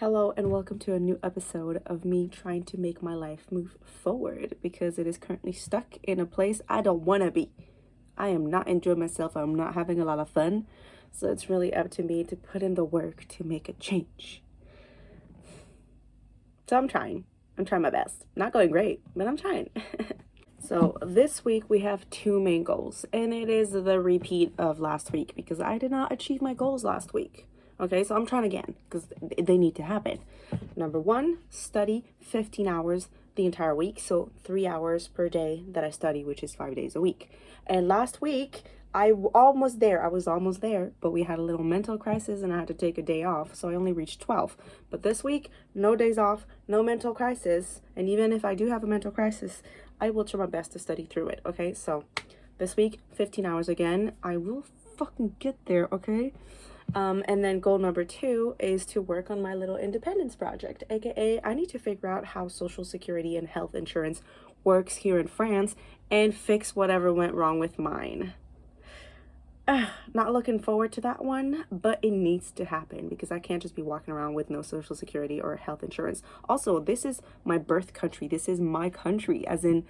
Hello and welcome to a new episode of me trying to make my life move forward because it is currently stuck in a place I don't want to be. I am not enjoying myself. I'm not having a lot of fun. So it's really up to me to put in the work to make a change. So I'm trying. I'm trying my best. Not going great, but I'm trying. So this week we have two main goals, and it is the repeat of last week because I did not achieve my goals last week. Okay, so I'm trying again because they need to happen. Number one, study 15 hours the entire week. So 3 hours per day that I study, which is 5 days a week. And last week, I was almost there, but we had a little mental crisis and I had to take a day off. So I only reached 12. But this week, no days off, no mental crisis. And even if I do have a mental crisis, I will try my best to study through it. Okay, so this week, 15 hours again. I will fucking get there, okay? And then goal number two is to work on my little independence project, aka I need to figure out how Social Security and health insurance works here in France and fix whatever went wrong with mine. Not looking forward to that one, but it needs to happen because I can't just be walking around with no Social Security or health insurance. Also, this is my birth country. This is my country, as in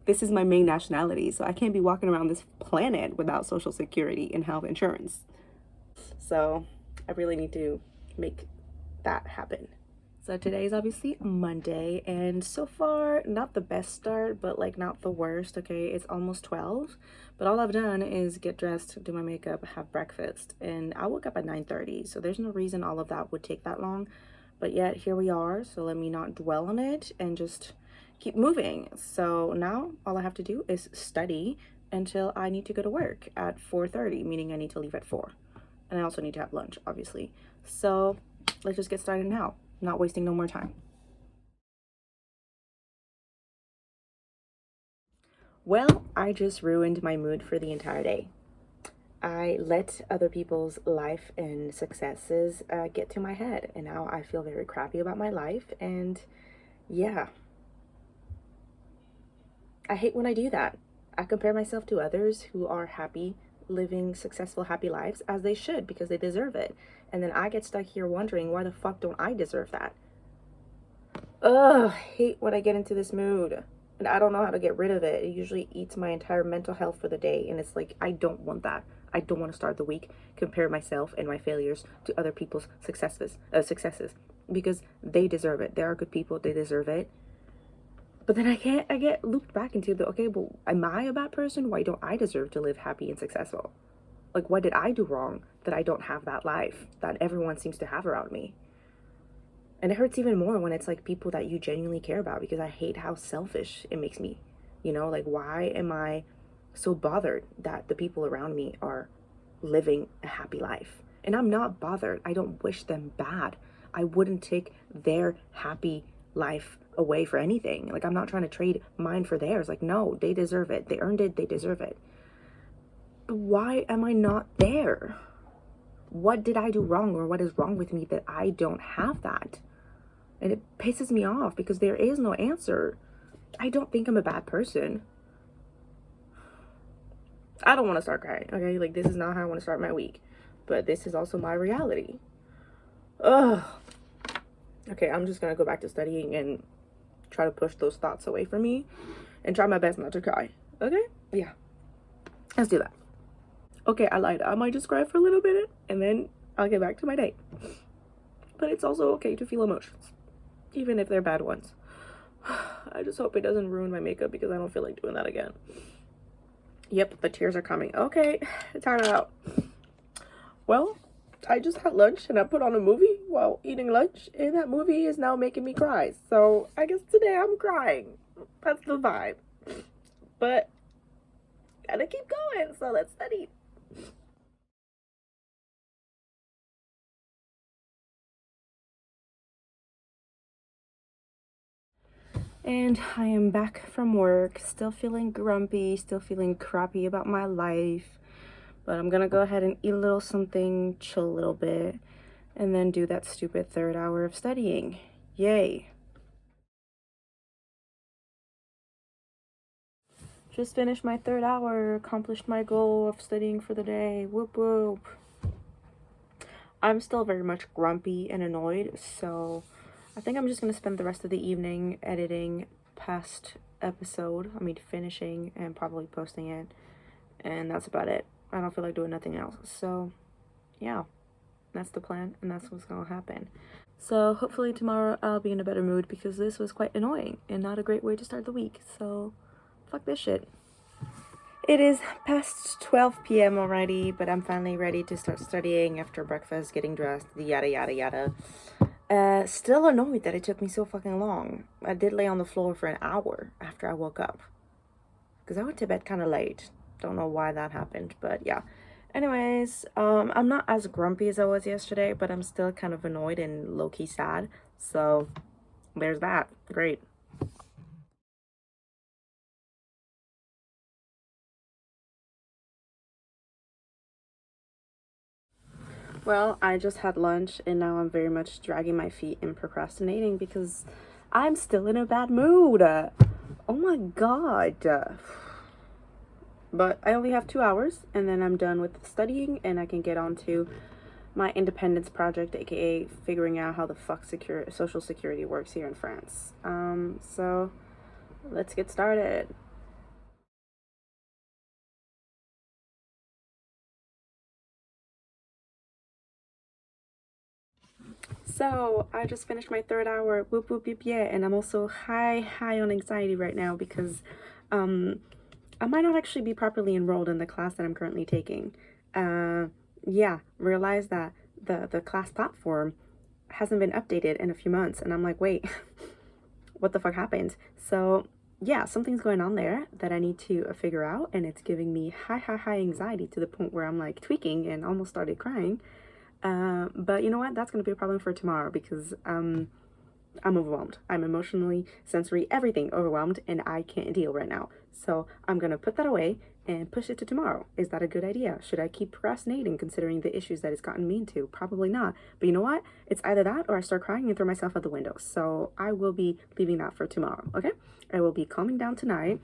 this is my main nationality. So I can't be walking around this planet without Social Security and health insurance. So I really need to make that happen. So today is obviously Monday, and so far not the best start, but like not the worst. Okay, it's almost 12, but all I've done is get dressed, do my makeup, have breakfast, and I woke up at 9:30. So there's no reason all of that would take that long, but yet here we are. So let me not dwell on it and just keep moving. So now all I have to do is study until I need to go to work at 4:30, meaning I need to leave at 4. And I also need to have lunch, obviously. So let's just get started now, not wasting no more time. Well, I just ruined my mood for the entire day. I let other people's life and successes get to my head, and now I feel very crappy about my life. And yeah, I hate when I do that. I compare myself to others who are happy, living successful, happy lives, as they should because they deserve it. And then I get stuck here wondering, why the fuck don't I deserve that? Ugh, hate when I get into this mood. And I don't know how to get rid of it. It usually eats my entire mental health for the day. And it's like, I don't want that. I don't want to start the week, compare myself and my failures to other people's successes because they deserve it. They are good people. They deserve it. But then I get looped back into the, okay, well, am I a bad person? Why don't I deserve to live happy and successful? Like, what did I do wrong that I don't have that life that everyone seems to have around me? And it hurts even more when it's like people that you genuinely care about, because I hate how selfish it makes me. Like, why am I so bothered that the people around me are living a happy life? And I'm not bothered. I don't wish them bad. I wouldn't take their happy life away for anything. Like, I'm not trying to trade mine for theirs. Like, no, they deserve it. They earned it. They deserve it. But why am I not there? What did I do wrong, or what is wrong with me that I don't have that? And it pisses me off because there is no answer. I don't think I'm a bad person. I don't want to start crying, okay? Like, this is not how I want to start my week. But this is also my reality. Ugh. Okay, I'm just going to go back to studying and try to push those thoughts away from me and try my best not to cry. Okay? Yeah. Let's do that. Okay, I lied. I might just cry for a little bit and then I'll get back to my day. But it's also okay to feel emotions, even if they're bad ones. I just hope it doesn't ruin my makeup because I don't feel like doing that again. Yep, the tears are coming. Okay, time out. Well, I just had lunch and I put on a movie while eating lunch, and that movie is now making me cry. So I guess today I'm crying. That's the vibe. But gotta keep going, so let's study. And I am back from work, still feeling grumpy, still feeling crappy about my life. But I'm gonna go ahead and eat a little something, chill a little bit, and then do that stupid 3rd hour of studying. Yay. Just finished my 3rd hour, accomplished my goal of studying for the day. Whoop whoop. I'm still very much grumpy and annoyed, so I think I'm just gonna spend the rest of the evening editing past episode. I mean, finishing and probably posting it, and that's about it. I don't feel like doing nothing else. So, yeah, that's the plan, and that's what's gonna happen. So, hopefully, tomorrow I'll be in a better mood because this was quite annoying and not a great way to start the week. So, fuck this shit. It is past 12 p.m. already, but I'm finally ready to start studying after breakfast, getting dressed, yada yada yada. Still annoyed that it took me so fucking long. I did lay on the floor for an hour after I woke up. Because I went to bed kind of late. Don't know why that happened, but yeah. Anyways, I'm not as grumpy as I was yesterday, but I'm still kind of annoyed and low-key sad. So, there's that. Great. Well, I just had lunch and now I'm very much dragging my feet and procrastinating because I'm still in a bad mood. Oh my god. But I only have 2 hours and then I'm done with studying and I can get on to my independence project, aka figuring out how the fuck social security works here in France. So let's get started. So I just finished my 3rd hour, whoop whoop whoop yeah, and I'm also high on anxiety right now because I might not actually be properly enrolled in the class that I'm currently taking. Yeah, realize that the class platform hasn't been updated in a few months, and I'm like, wait, what the fuck happened? So yeah, something's going on there that I need to figure out, and it's giving me high anxiety to the point where I'm like tweaking and almost started crying. But you know what? That's gonna be a problem for tomorrow because I'm overwhelmed. I'm emotionally, sensory, everything overwhelmed, and I can't deal right now. So I'm gonna put that away and push it to tomorrow. Is that a good idea? Should I keep procrastinating considering the issues that it's gotten me into? Probably not. But you know what? It's either that or I start crying and throw myself out the window. So I will be leaving that for tomorrow, okay? I will be calming down tonight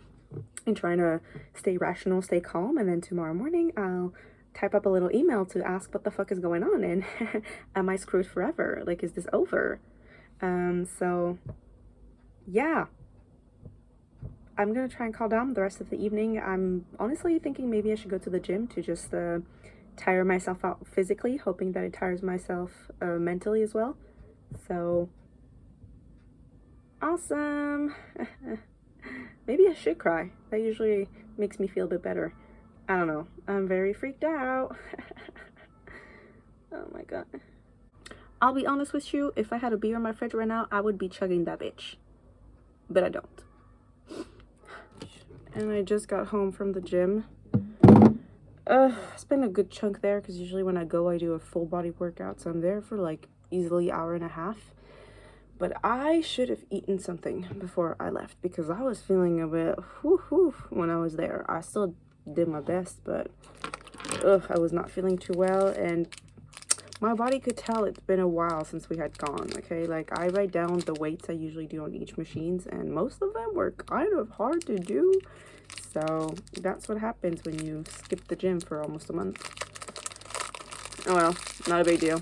and trying to stay rational, stay calm, and then tomorrow morning I'll type up a little email to ask what the fuck is going on and am I screwed forever? Like, is this over? So yeah, I'm gonna try and calm down the rest of the evening. I'm honestly thinking maybe I should go to the gym to just tire myself out physically, hoping that it tires myself mentally as well. So awesome. Maybe I should cry. That usually makes me feel a bit better. I don't know. I'm very freaked out. Oh my god. I'll be honest with you, if I had a beer in my fridge right now, I would be chugging that bitch. But I don't. And I just got home from the gym. It's been a good chunk there because usually when I go, I do a full body workout. So I'm there for like easily hour and a half. But I should have eaten something before I left because I was feeling a bit whoo when I was there. I still did my best, but I was not feeling too well. And my body could tell it's been a while since we had gone, okay? Like, I write down the weights I usually do on each machines, and most of them were kind of hard to do. So, that's what happens when you skip the gym for almost a month. Oh well, not a big deal.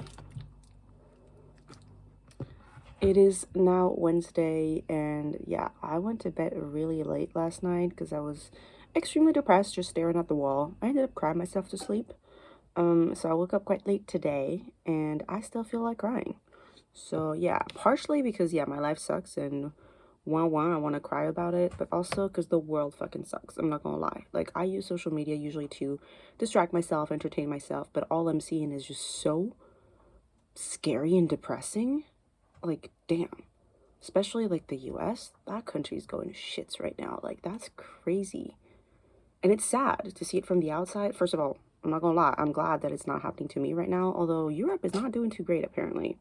It is now Wednesday, and yeah, I went to bed really late last night because I was extremely depressed, just staring at the wall. I ended up crying myself to sleep. So I woke up quite late today and I still feel like crying. So yeah, partially because yeah, my life sucks and I want to cry about it, but also because the world fucking sucks. I'm not gonna lie. Like, I use social media usually to distract myself, entertain myself, but all I'm seeing is just so scary and depressing. Like, damn. Especially like the US, that country's going to shits right now. Like, that's crazy. And it's sad to see it from the outside. First of all, I'm not gonna lie, I'm glad that it's not happening to me right now, although Europe is not doing too great apparently.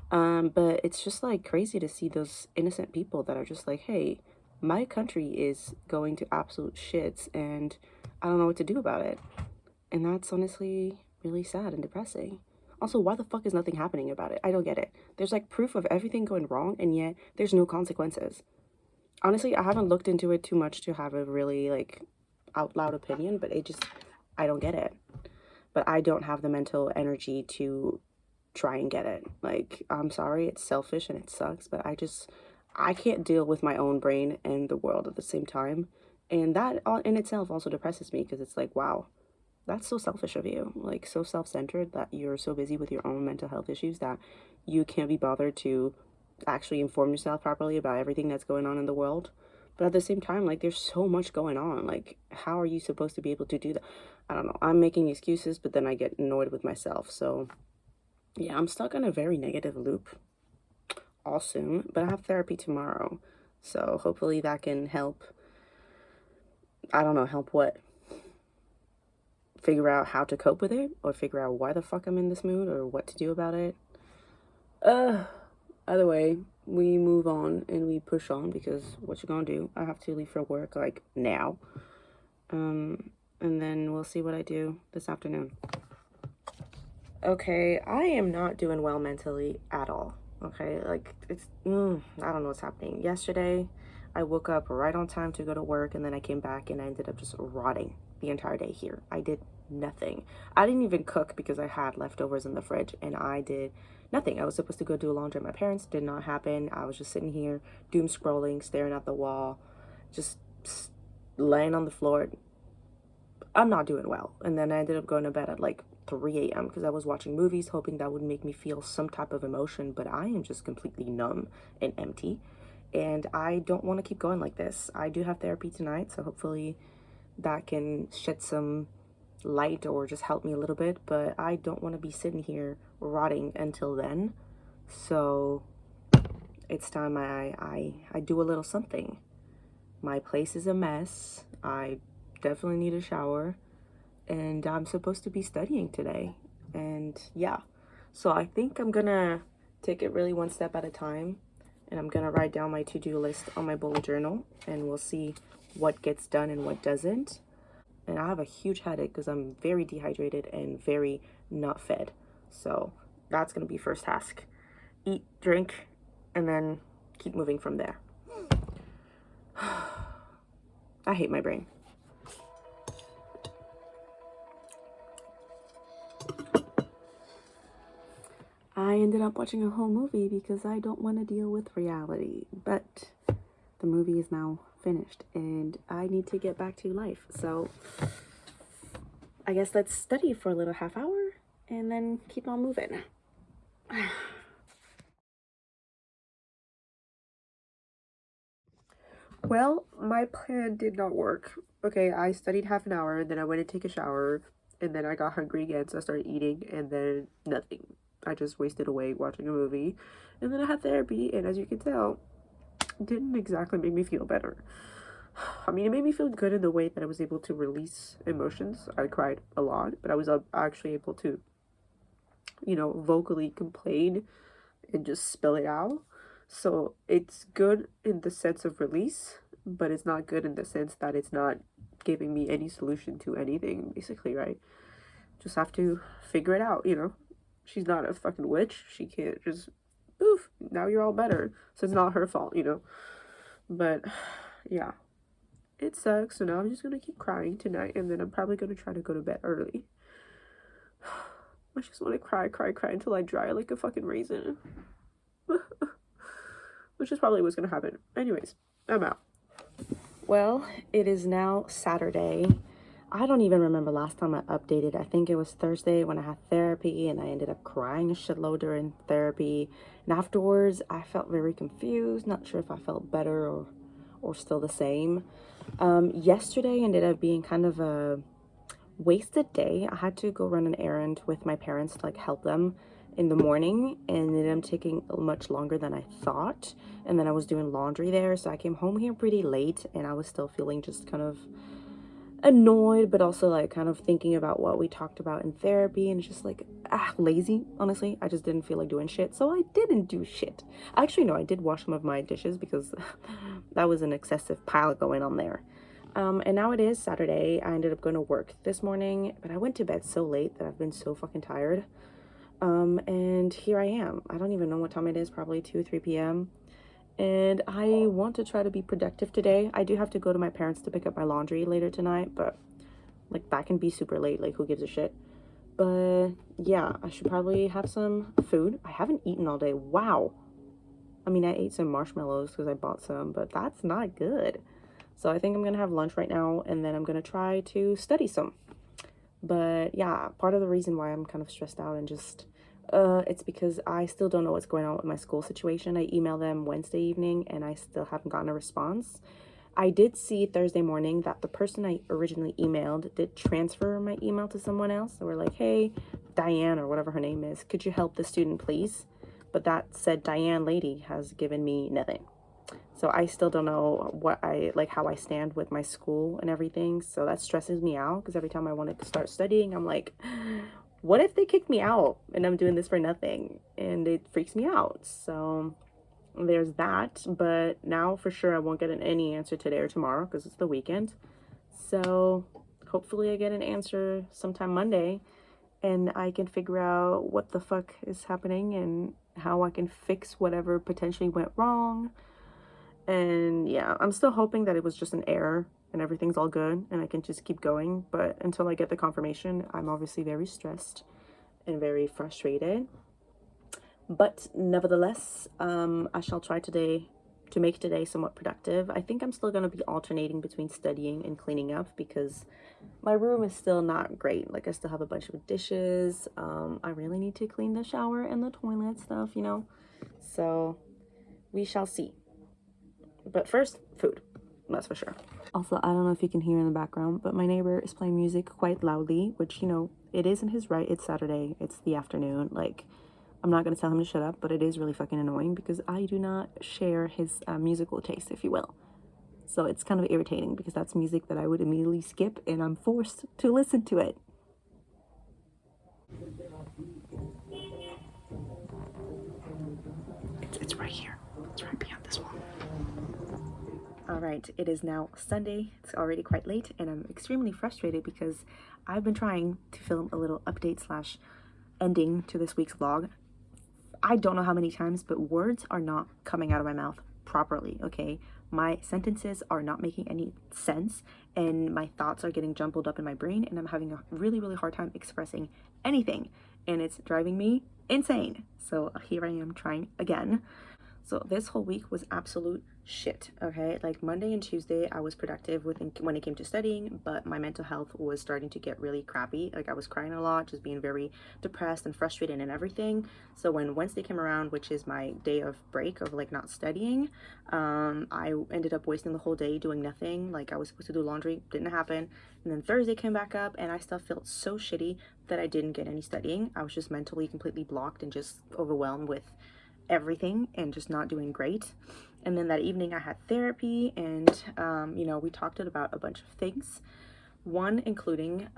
But it's just like crazy to see those innocent people that are just like, hey, my country is going to absolute shits and I don't know what to do about it. And that's honestly really sad and depressing. Also, why the fuck is nothing happening about it? I don't get it. There's like proof of everything going wrong and yet there's no consequences. Honestly, I haven't looked into it too much to have a really like out loud opinion, but I don't get it. but I don't have the mental energy to try and get it. Like, I'm sorry, it's selfish and it sucks, but I can't deal with my own brain and the world at the same time. And that in itself also depresses me, because it's like, wow, that's so selfish of you. Like, so self-centered that you're so busy with your own mental health issues that you can't be bothered to actually inform yourself properly about everything that's going on in the world. But at the same time, like, there's so much going on. Like, how are you supposed to be able to do that? I don't know. I'm making excuses, but then I get annoyed with myself. So yeah, I'm stuck in a very negative loop all soon, but I have therapy tomorrow. So hopefully that can help. I don't know, help what? Figure out how to cope with it, or figure out why the fuck I'm in this mood, or what to do about it. Either way, we move on and we push on, because what you gonna do? I have to leave for work like now. And then we'll see what I do this afternoon. Okay, I am not doing well mentally at all. Okay, like, it's, I don't know what's happening. Yesterday, I woke up right on time to go to work, and then I came back and I ended up just rotting the entire day here. I did nothing. I didn't even cook because I had leftovers in the fridge, and I did nothing. I was supposed to go do laundry at my parents. Did not happen. I was just sitting here, doom scrolling, staring at the wall, just laying on the floor. I'm not doing well. And then I ended up going to bed at like 3 a.m. because I was watching movies, hoping that would make me feel some type of emotion, but I am just completely numb and empty. And I don't want to keep going like this. I do have therapy tonight, so hopefully that can shed some light or just help me a little bit, but I don't want to be sitting here rotting until then. So it's time I do a little something. My place is a mess. I definitely need a shower, and I'm supposed to be studying today. And yeah, so I think I'm gonna take it really one step at a time, and I'm gonna write down my to-do list on my bullet journal, and we'll see what gets done and what doesn't. And I have a huge headache because I'm very dehydrated and very not fed. So that's gonna be first task. Eat, drink, and then keep moving from there. I hate my brain. I ended up watching a whole movie because I don't want to deal with reality. But the movie is now finished and I need to get back to life. So I guess let's study for a little half hour and then keep on moving. Well, my plan did not work. Okay, I studied half an hour, and then I went to take a shower, and then I got hungry again, so I started eating, and then nothing. I just wasted away watching a movie, and then I had therapy, and as you can tell, it didn't exactly make me feel better. I mean, it made me feel good in the way that I was able to release emotions. I cried a lot, but I was actually able to, vocally complain and just spill it out. So it's good in the sense of release, but it's not good in the sense that it's not giving me any solution to anything, basically, right? Just have to figure it out. She's not a fucking witch. She can't just, poof, now you're all better. So it's not her fault. But yeah, it sucks. So now I'm just gonna keep crying tonight, and then I'm probably gonna try to go to bed early. I just want to cry until I dry like a fucking raisin. Which is probably what's gonna happen. Anyways, I'm out. Well, it is now Saturday. I don't even remember last time I updated. I think it was Thursday when I had therapy, and I ended up crying a shitload during therapy. And afterwards, I felt very confused, not sure if I felt better or still the same. Yesterday ended up being kind of a wasted day. I had to go run an errand with my parents to help them in the morning, and it ended up taking much longer than I thought. And then I was doing laundry there, so I came home here pretty late, and I was still feeling just kind of annoyed, but also kind of thinking about what we talked about in therapy, and just lazy. Honestly, I just didn't feel like doing shit, so I didn't do shit. Actually, no, I did wash some of my dishes because that was an excessive pile going on there. And now it is Saturday. I ended up going to work this morning, but I went to bed so late that I've been so fucking tired. And here I am. I don't even know what time it is, probably 2, 3 p.m. And I want to try to be productive today. I do have to go to my parents to pick up my laundry later tonight, but that can be super late. Who gives a shit? But yeah, I should probably have some food. I haven't eaten all day. Wow. I mean, I ate some marshmallows because I bought some, but that's not good. So I think I'm gonna have lunch right now, and then I'm gonna try to study some. But yeah, part of the reason why I'm kind of stressed out and just it's because I still don't know what's going on with my school situation. I emailed them Wednesday evening and I still haven't gotten a response. I did see Thursday morning that the person I originally emailed did transfer my email to someone else. So we're like, hey, Diane or whatever her name is, could you help the student, please? But that said Diane lady has given me nothing. So I still don't know what how I stand with my school and everything. So that stresses me out because every time I want to start studying, I'm like, what if they kick me out and I'm doing this for nothing? And it freaks me out. So there's that. But now for sure I won't get any answer today or tomorrow because it's the weekend. So hopefully I get an answer sometime Monday and I can figure out what the fuck is happening and how I can fix whatever potentially went wrong. And yeah, I'm still hoping that it was just an error and everything's all good and I can just keep going. But until I get the confirmation, I'm obviously very stressed and very frustrated. But nevertheless, I shall try today to make today somewhat productive. I think I'm still going to be alternating between studying and cleaning up because my room is still not great. Like I still have a bunch of dishes. I really need to clean the shower and the toilet stuff, you know. So we shall see. But first, food. That's for sure. Also, I don't know if you can hear in the background, but my neighbor is playing music quite loudly, which, you know, it isn't his right. It's Saturday. It's the afternoon. Like, I'm not going to tell him to shut up, but it is really fucking annoying because I do not share his musical taste, if you will. So it's kind of irritating because that's music that I would immediately skip and I'm forced to listen to it. It's right here. It's right behind this wall. All right, it is now Sunday. It's already quite late and I'm extremely frustrated because I've been trying to film a little update slash ending to this week's vlog. I don't know how many times, but words are not coming out of my mouth properly, okay? My sentences are not making any sense and my thoughts are getting jumbled up in my brain and I'm having a really, really hard time expressing anything and it's driving me insane. So here I am trying again. So this whole week was absolute shit, okay? Like Monday and Tuesday, I was productive when it came to studying, but my mental health was starting to get really crappy. Like I was crying a lot, just being very depressed and frustrated and everything. So when Wednesday came around, which is my day of break of like not studying, I ended up wasting the whole day doing nothing. Like I was supposed to do laundry, didn't happen. And then Thursday came back up and I still felt so shitty that I didn't get any studying. I was just mentally completely blocked and just overwhelmed with everything and just not doing great. And then that evening I had therapy and you know, we talked about a bunch of things, one including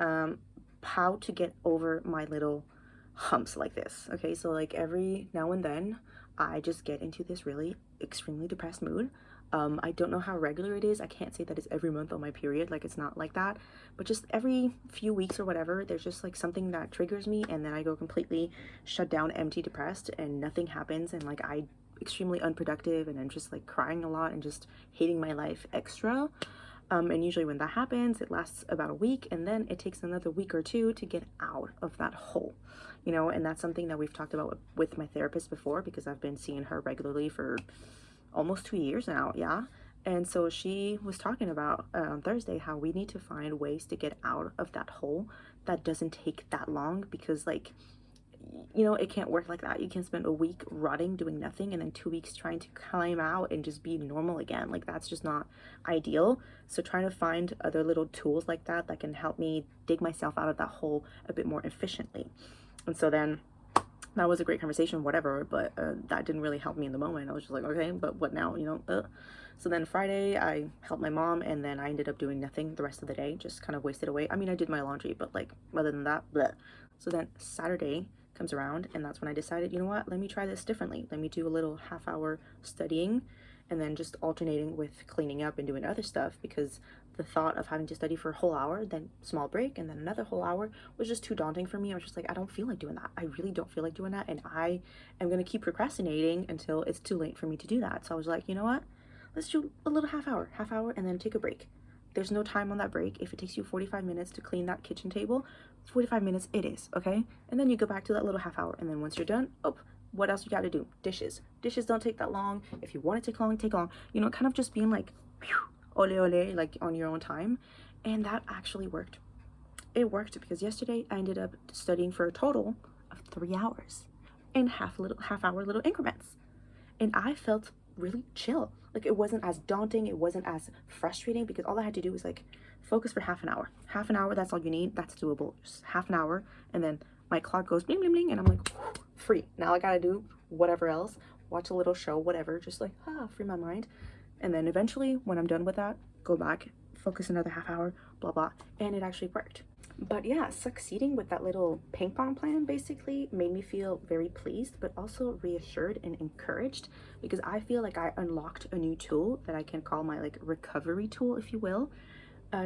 how to get over my little humps like this. Okay, so like every now and then I just get into this really extremely depressed mood. I don't know how regular it is. I can't say that it's every month on my period, like it's not like that, but just every few weeks or whatever, there's just like something that triggers me and then I go completely shut down, empty, depressed, and nothing happens and like I extremely unproductive and I'm just like crying a lot and just hating my life extra. And usually when that happens, it lasts about a week and then it takes another week or two to get out of that hole, you know, and that's something that we've talked about with my therapist before because I've been seeing her regularly for almost 2 years now, yeah. And so she was talking about on Thursday how we need to find ways to get out of that hole that doesn't take that long because like, you know, it can't work like that. You can't spend a week rotting doing nothing and then 2 weeks trying to climb out and just be normal again. Like that's just not ideal. So trying to find other little tools like that that can help me dig myself out of that hole a bit more efficiently. And so then that was a great conversation, whatever, but that didn't really help me in the moment. I was just like, okay, but what now, you know? So then Friday, I helped my mom, and then I ended up doing nothing the rest of the day, just kind of wasted away. I mean, I did my laundry, but like, other than that, bleh. So then Saturday comes around, and that's when I decided, you know what, let me try this differently. Let me do a little half-hour studying, and then just alternating with cleaning up and doing other stuff, because the thought of having to study for a whole hour, then small break, and then another whole hour was just too daunting for me. I was just like, I don't feel like doing that. I really don't feel like doing that, and I am going to keep procrastinating until it's too late for me to do that. So I was like, you know what? Let's do a little half hour, and then take a break. There's no time on that break. If it takes you 45 minutes to clean that kitchen table, 45 minutes it is, okay? And then you go back to that little half hour. And then once you're done, oh, what else you got to do? Dishes. Dishes don't take that long. If you want it to take long, take long. You know, kind of just being like, whew, ole ole, like on your own time. And that actually worked. It worked because yesterday I ended up studying for a total of 3 hours in half hour little increments. And I felt really chill. Like it wasn't as daunting, it wasn't as frustrating, because all I had to do was like focus for half an hour. Half an hour, that's all you need. That's doable. Just half an hour, and then my clock goes bling bling bling, and I'm like free. Now I gotta do whatever else, watch a little show, whatever, just like free my mind. And then eventually when I'm done with that, go back, focus another half hour, blah blah. And it actually worked. But yeah, succeeding with that little ping pong plan basically made me feel very pleased, but also reassured and encouraged, because I feel like I unlocked a new tool that I can call my like recovery tool, if you will,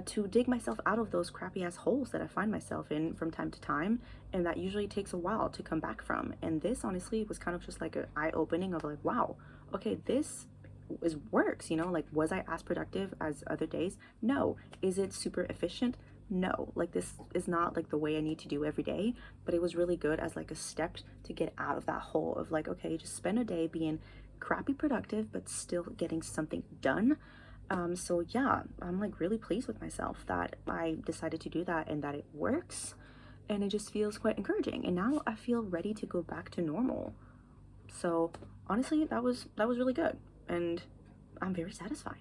to dig myself out of those crappy ass holes that I find myself in from time to time, and that usually takes a while to come back from. And this honestly was kind of just like an eye-opening of like, wow, okay, this works, you know, like was I as productive as other days? No. Is it super efficient? No. Like this is not like the way I need to do every day, but it was really good as like a step to get out of that hole of like, okay, just spend a day being crappy productive but still getting something done. So yeah, I'm like really pleased with myself that I decided to do that and that it works, and it just feels quite encouraging, and now I feel ready to go back to normal. So honestly, that was really good, and I'm very satisfied.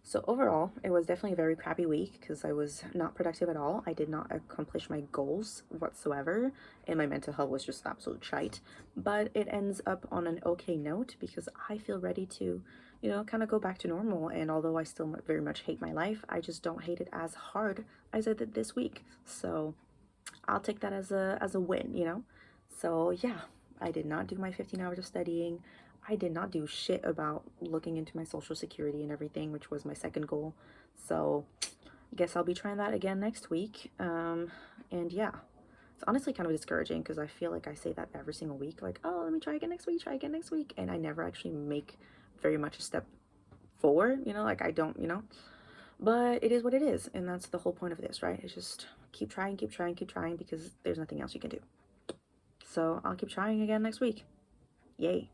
So overall, it was definitely a very crappy week because I was not productive at all. I did not accomplish my goals whatsoever, and my mental health was just absolute shite. But it ends up on an okay note because I feel ready to, you know, kind of go back to normal. And although I still very much hate my life, I just don't hate it as hard as I did this week. So I'll take that as a win, you know? So yeah, I did not do my 15 hours of studying. I did not do shit about looking into my social security and everything, which was my second goal. So I guess I'll be trying that again next week. And yeah, it's honestly kind of discouraging because I feel like I say that every single week, like, oh, let me try again next week, try again next week. And I never actually make very much a step forward, you know, like I don't, you know, but it is what it is. And that's the whole point of this, right? It's just keep trying, keep trying, keep trying, because there's nothing else you can do. So I'll keep trying again next week. Yay.